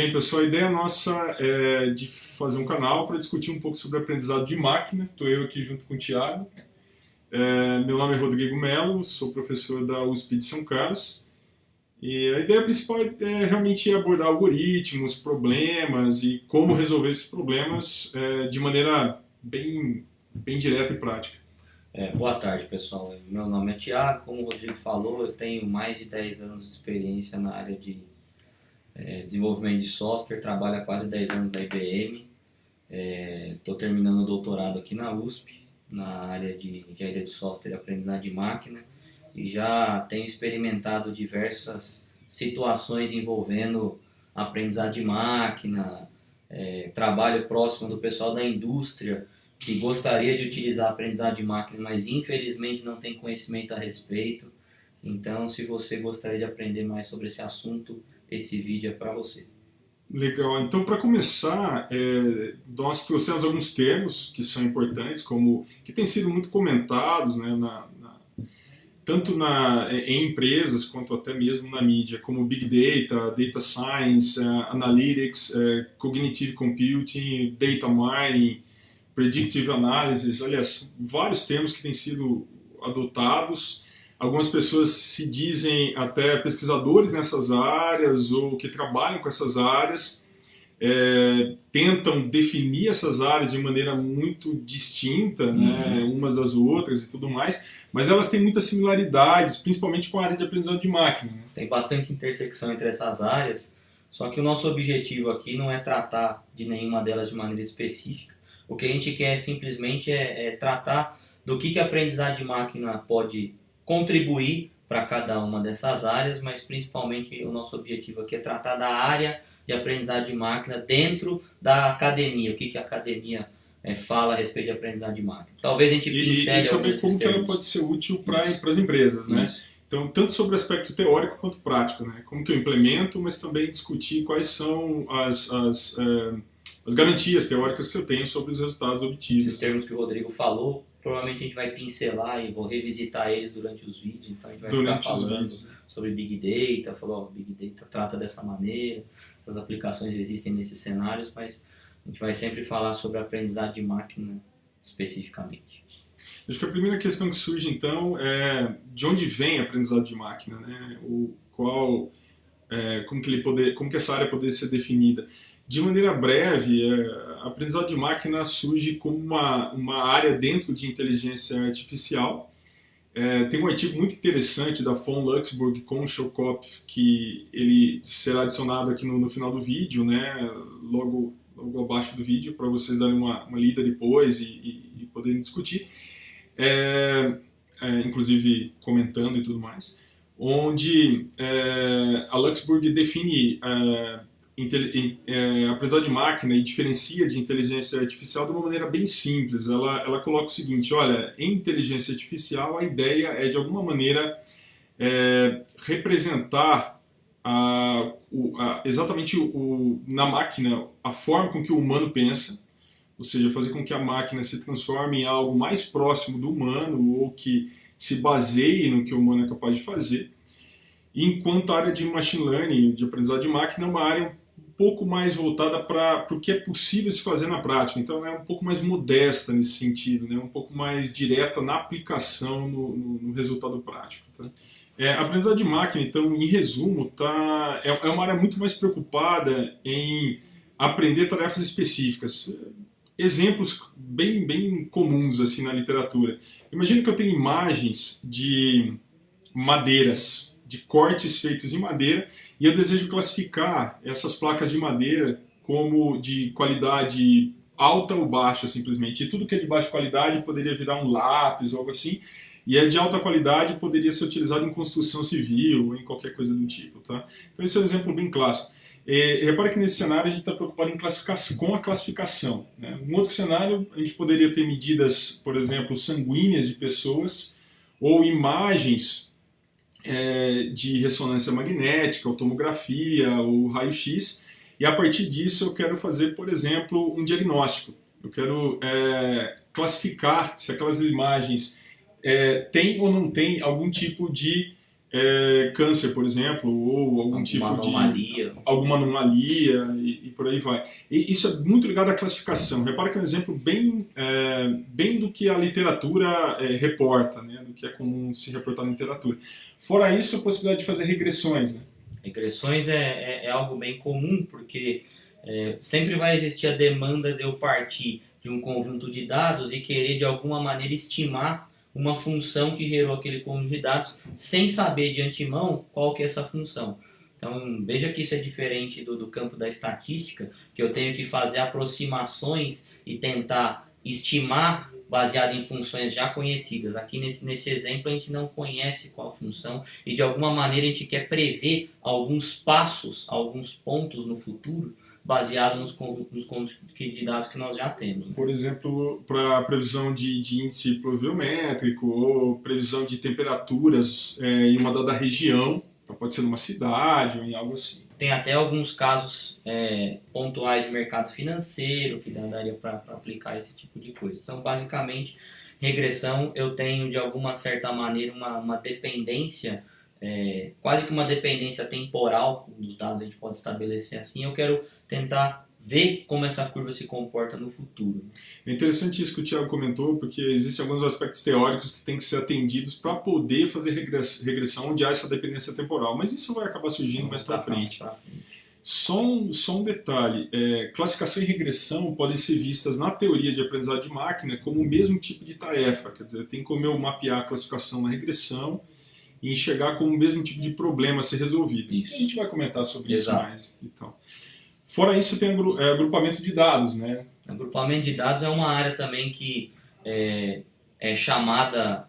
bem, pessoal, a ideia nossa é de fazer um canal para discutir um pouco sobre aprendizado de máquina. Estou eu aqui junto com o Thiago. Meu nome é Rodrigo Melo, sou professor da USP de São Carlos. E a ideia principal é realmente abordar algoritmos, problemas e como resolver esses problemas de maneira bem direta e prática. Boa tarde, pessoal. Meu nome é Thiago. Como o Rodrigo falou, eu tenho mais de 10 anos de experiência na área de desenvolvimento de software, trabalho há quase 10 anos na IBM. Estou terminando o doutorado aqui na USP, na área de engenharia de software e aprendizagem de máquina, e já tenho experimentado diversas situações envolvendo aprendizagem de máquina, trabalho próximo do pessoal da indústria que gostaria de utilizar a aprendizagem de máquina, mas infelizmente não tem conhecimento a respeito. Então, se você gostaria de aprender mais sobre esse assunto, esse vídeo é para você. Legal, então para começar, nós trouxemos alguns termos que são importantes, como que têm sido muito comentados, né, tanto em empresas quanto até mesmo na mídia, como Big Data, Data Science, Analytics, Cognitive Computing, Data Mining, Predictive Analysis, aliás, vários termos que têm sido adotados. Algumas pessoas se dizem até pesquisadores nessas áreas ou que trabalham com essas áreas, tentam definir essas áreas de maneira muito distinta, né, umas das outras e tudo mais, mas elas têm muitas similaridades, principalmente com a área de aprendizado de máquina. Né? Tem bastante intersecção entre essas áreas, só que o nosso objetivo aqui não é tratar de nenhuma delas de maneira específica. O que a gente quer simplesmente é tratar do que a aprendizagem de máquina pode contribuir para cada uma dessas áreas, mas principalmente o nosso objetivo aqui é tratar da área de aprendizagem de máquina dentro da academia, o que a academia fala a respeito de aprendizagem de máquina. Talvez a gente pincele e também como que ela pode ser útil para as empresas, né? Então, tanto sobre o aspecto teórico quanto prático, né? Como que eu implemento, mas também discutir quais são as garantias teóricas que eu tenho sobre os resultados obtidos. Esses termos que o Rodrigo falou, provavelmente a gente vai pincelar e vou revisitar eles durante os vídeos, então a gente vai ficar falando sobre Big Data, falou, Big Data trata dessa maneira, essas aplicações existem nesses cenários, mas a gente vai sempre falar sobre a aprendizagem de máquina especificamente. Acho que a primeira questão que surge então é de onde vem a aprendizado de máquina, né? Como que essa área poderia ser definida. De maneira breve, a aprendizado de máquina surge como uma área dentro de inteligência artificial. Tem um artigo muito interessante da von Luxburg com o Schokopf, que ele será adicionado aqui no final do vídeo, né, logo abaixo do vídeo, para vocês darem uma lida depois e poderem discutir, inclusive comentando e tudo mais, onde a Luxburg define aprendizado de máquina e diferencia de inteligência artificial de uma maneira bem simples. Ela coloca o seguinte: olha, em inteligência artificial a ideia é de alguma maneira representar exatamente na máquina a forma com que o humano pensa, ou seja, fazer com que a máquina se transforme em algo mais próximo do humano ou que se baseie no que o humano é capaz de fazer. Enquanto a área de machine learning, de aprendizado de máquina, é uma área um pouco mais voltada para o que é possível se fazer na prática. Então, é um pouco mais modesta nesse sentido, né? Um pouco mais direta na aplicação no resultado prático. Tá? A aprendizado de máquina, então, em resumo, é uma área muito mais preocupada em aprender tarefas específicas. Exemplos bem comuns assim, na literatura. Imagina que eu tenho imagens de madeiras, de cortes feitos em madeira, e eu desejo classificar essas placas de madeira como de qualidade alta ou baixa, simplesmente. E tudo que é de baixa qualidade poderia virar um lápis ou algo assim, e de alta qualidade poderia ser utilizado em construção civil ou em qualquer coisa do tipo. Tá? Então esse é um exemplo bem clássico. Repara que nesse cenário a gente está preocupado com a classificação. Né? Um outro cenário, a gente poderia ter medidas, por exemplo, sanguíneas de pessoas, ou imagens de ressonância magnética, ou tomografia, ou raio-x, e a partir disso eu quero fazer, por exemplo, um diagnóstico. Eu quero classificar se aquelas imagens têm ou não têm algum tipo de câncer, por exemplo, ou algum tipo anomalia. Alguma anomalia e por aí vai. E isso é muito ligado à classificação. Repara que é um exemplo bem do que a literatura reporta, né? Do que é comum se reportar na literatura. Fora isso, a possibilidade de fazer regressões. Né? Regressões é algo bem comum, porque sempre vai existir a demanda de eu partir de um conjunto de dados e querer de alguma maneira estimar uma função que gerou aquele conjunto de dados sem saber de antemão qual que é essa função. Então, veja que isso é diferente do campo da estatística, que eu tenho que fazer aproximações e tentar estimar baseado em funções já conhecidas. Aqui nesse exemplo a gente não conhece qual função e de alguma maneira a gente quer prever alguns passos, alguns pontos no futuro baseado nos conjuntos de dados que nós já temos. Né? Por exemplo, para previsão de índice pluviométrico ou previsão de temperaturas em uma dada região, pode ser numa cidade ou em algo assim. Tem até alguns casos pontuais de mercado financeiro que daria para aplicar esse tipo de coisa. Então, basicamente, regressão eu tenho de alguma certa maneira uma dependência, quase que uma dependência temporal dos dados, a gente pode estabelecer assim. Eu quero tentar ver como essa curva se comporta no futuro. É interessante isso que o Thiago comentou, porque existem alguns aspectos teóricos que têm que ser atendidos para poder fazer regressão onde há essa dependência temporal, mas isso vai acabar surgindo mais para frente. Só um detalhe, classificação e regressão podem ser vistas na teoria de aprendizado de máquina como o mesmo tipo de tarefa, quer dizer, tem como eu mapear a classificação na regressão e enxergar como o mesmo tipo de problema a ser resolvido. Isso. A gente vai comentar sobre isso mais. Então. Fora isso, tem agrupamento de dados, né? Agrupamento de dados é uma área também que é chamada,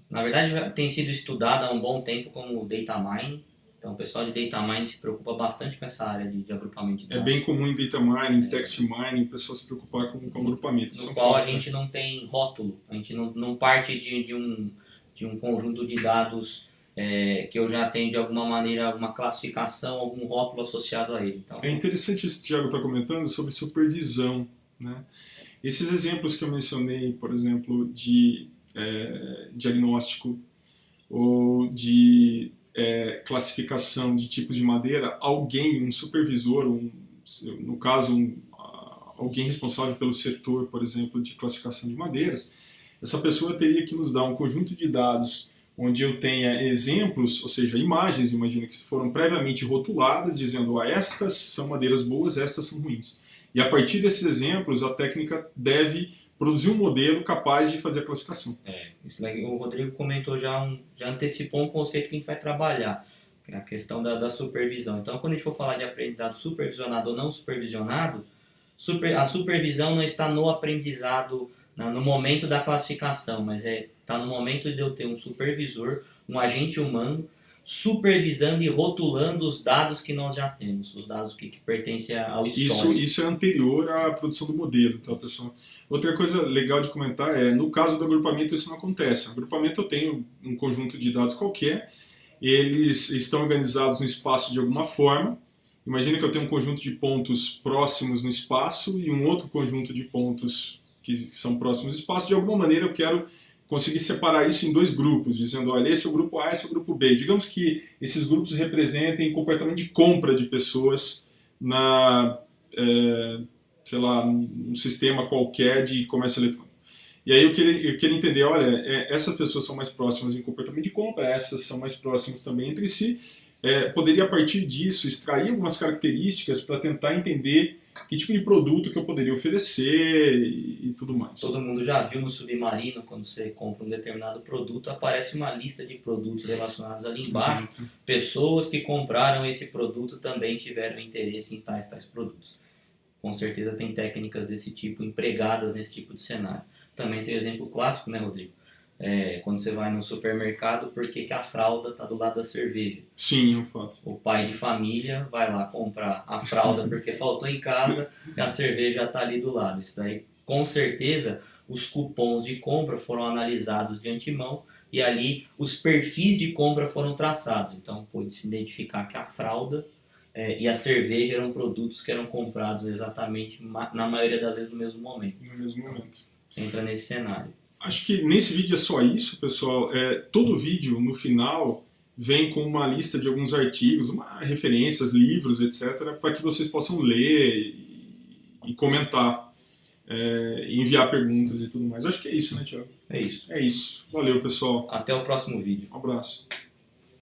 na verdade tem sido estudada há um bom tempo como data mining. Então o pessoal de data mining se preocupa bastante com essa área de agrupamento de dados. É bem comum em data mining, text mining, o pessoal se preocupar com agrupamento. No qual a gente não tem rótulo, a gente não parte de um conjunto de dados que eu já tenho de alguma maneira uma classificação, algum rótulo associado a ele. Então, é interessante isso que o Thiago está comentando sobre supervisão. Né? Esses exemplos que eu mencionei, por exemplo, de diagnóstico ou de classificação de tipos de madeira, alguém, um supervisor, no caso, alguém responsável pelo setor, por exemplo, de classificação de madeiras, essa pessoa teria que nos dar um conjunto de dados onde eu tenha exemplos, ou seja, imagens, imagina que foram previamente rotuladas, dizendo estas são madeiras boas, estas são ruins. E a partir desses exemplos, a técnica deve produzir um modelo capaz de fazer a classificação. Isso o Rodrigo comentou já antecipou um conceito que a gente vai trabalhar, que é a questão da supervisão. Então, quando a gente for falar de aprendizado supervisionado ou não supervisionado, a supervisão não está no aprendizado, no momento da classificação, mas está no momento de eu ter um supervisor, um agente humano, supervisando e rotulando os dados que nós já temos, os dados que pertencem ao histórico. Isso é anterior à produção do modelo, tá, pessoal? Outra coisa legal de comentar no caso do agrupamento isso não acontece. No agrupamento eu tenho um conjunto de dados qualquer, eles estão organizados no espaço de alguma forma. Imagina que eu tenho um conjunto de pontos próximos no espaço e um outro conjunto de pontos que são próximos do espaço. De alguma maneira eu quero conseguir separar isso em dois grupos, dizendo, olha, esse é o grupo A, esse é o grupo B. Digamos que esses grupos representem comportamento de compra de pessoas sei lá, um sistema qualquer de comércio eletrônico. E aí eu queria entender, olha, essas pessoas são mais próximas em comportamento de compra, essas são mais próximas também entre si. Poderia, a partir disso, extrair algumas características para tentar entender que tipo de produto que eu poderia oferecer e tudo mais. Todo mundo já viu no Submarino, quando você compra um determinado produto, aparece uma lista de produtos relacionados ali embaixo. Exato. Pessoas que compraram esse produto também tiveram interesse em tais produtos. Com certeza tem técnicas desse tipo empregadas nesse tipo de cenário. Também tem o exemplo clássico, né, Rodrigo? Quando você vai no supermercado, por que a fralda está do lado da cerveja? Sim, é um fato. O pai de família vai lá comprar a fralda porque faltou em casa e a cerveja está ali do lado. Isso daí, com certeza, os cupons de compra foram analisados de antemão e ali os perfis de compra foram traçados. Então, pôde-se identificar que a fralda e a cerveja eram produtos que eram comprados exatamente, na maioria das vezes, no mesmo momento. No mesmo momento. Entra nesse cenário. Acho que nesse vídeo é só isso, pessoal. Todo vídeo, no final, vem com uma lista de alguns artigos, referências, livros, etc., para que vocês possam ler e comentar, enviar perguntas e tudo mais. Acho que é isso, né, Thiago? É isso. É isso. Valeu, pessoal. Até o próximo vídeo. Um abraço.